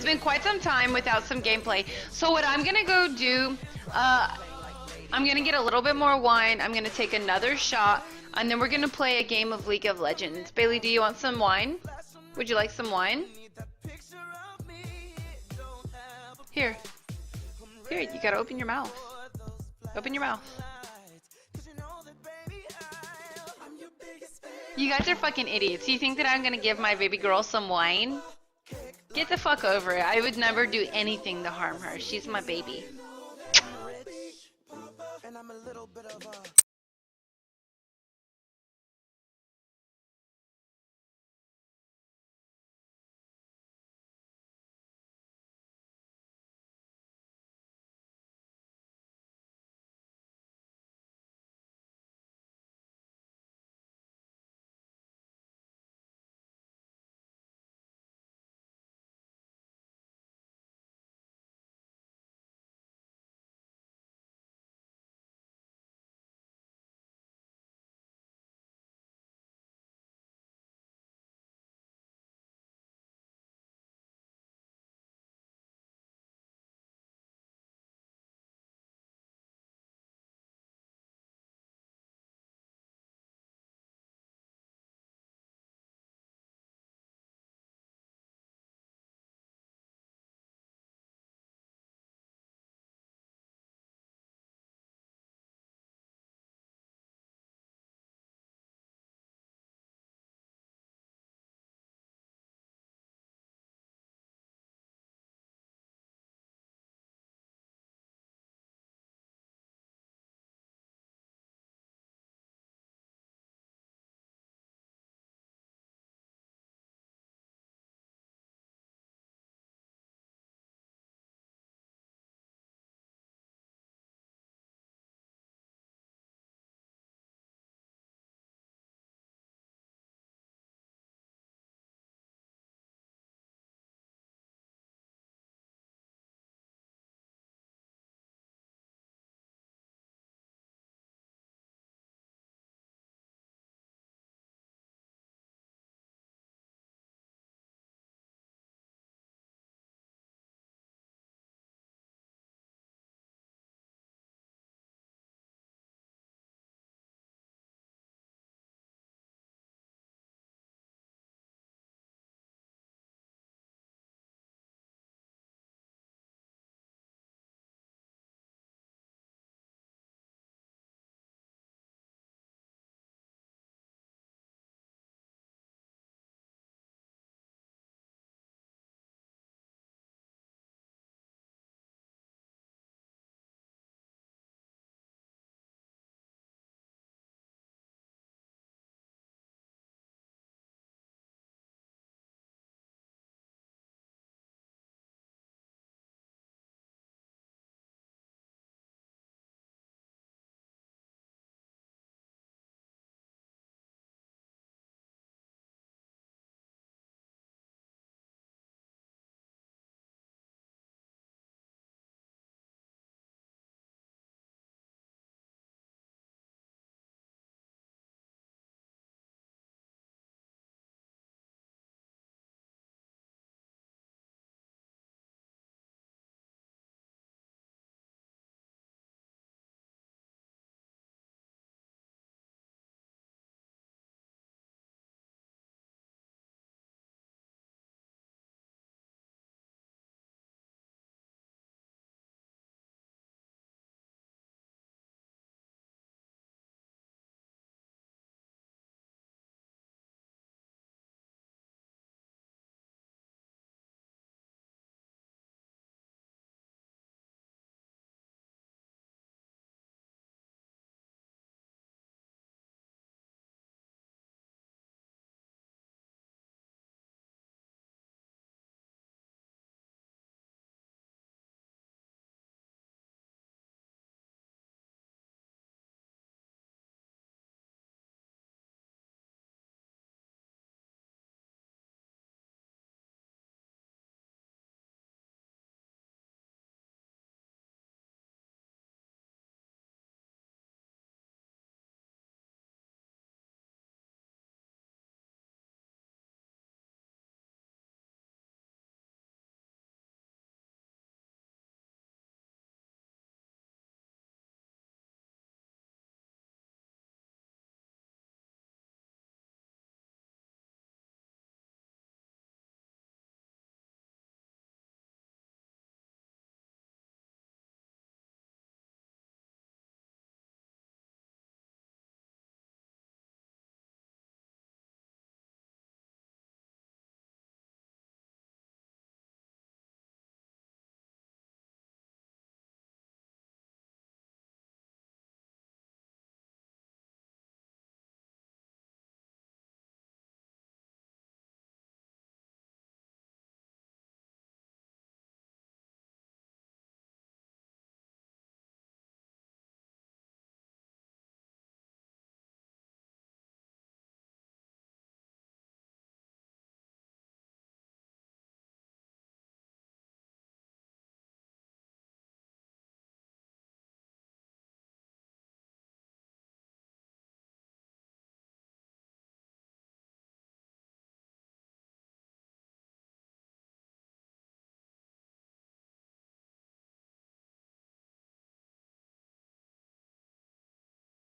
It's been quite some time without some gameplay. So what I'm gonna go do, I'm gonna get a little bit more wine. I'm gonna take another shot, and then we're gonna play a game of League of Legends. Bailey, do you want some wine? Would you like some wine? Here. Here, you gotta open your mouth. Open your mouth. You guys are fucking idiots. You think that I'm gonna give my baby girl some wine? Get the fuck over it. I would never do anything to harm her. She's my baby.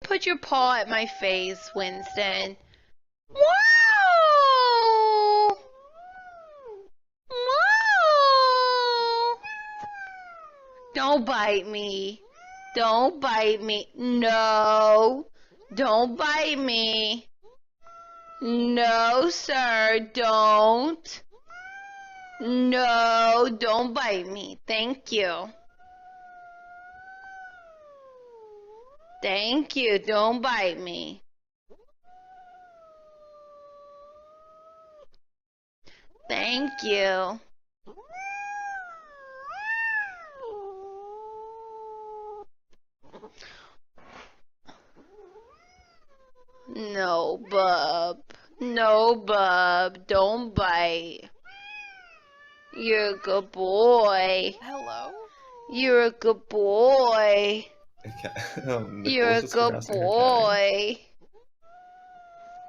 put your paw at my face, Winston. Wow! Wow! Don't bite me. Don't bite me. No. Don't bite me. No, sir. Don't. No, don't bite me. Thank you. Thank you. Don't bite me. Thank you. No, bub. No, bub. Don't bite. You're a good boy. Hello? You're a good boy. You're a Nicole's just good harassing her cat. boy.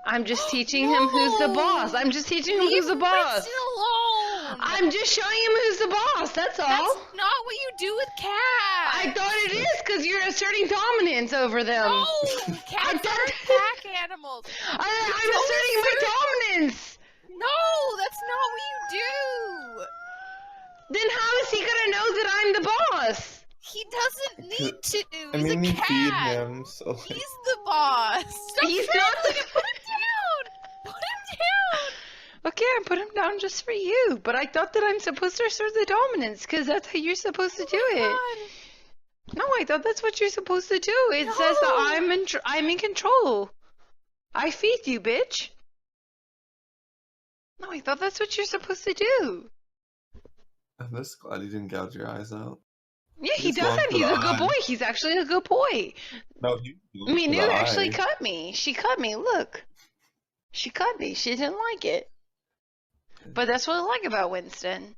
I'm just teaching him who's the boss. I'm just teaching him who's the boss. Winston alone! I'm just showing him who's the boss. That's all. That's not what you do with cats! I thought it is because you're asserting dominance over them. No! Cats are pack animals! I'm asserting my dominance. No! That's not what you do! Then how is he gonna know that I'm the boss? He doesn't need to. I He's mean, a you cat! feed him, so like... He's the boss! Stop He's trying not to the- put him down! Put him down! Okay, I put him down just for you, but I thought that I'm supposed to assert the dominance because that's how you're supposed to do it. God. No, I thought that's what you're supposed to do. It says that I'm in control. I feed you, bitch. No, I thought that's what you're supposed to do. I'm just glad you didn't gouge your eyes out. Yeah, he He's going doesn't. for He's the a good eye. boy. He's actually a good boy. No, he went for Minu the actually eye. cut me. She cut me. Look. She cut me. She didn't like it. But that's what I like about Winston.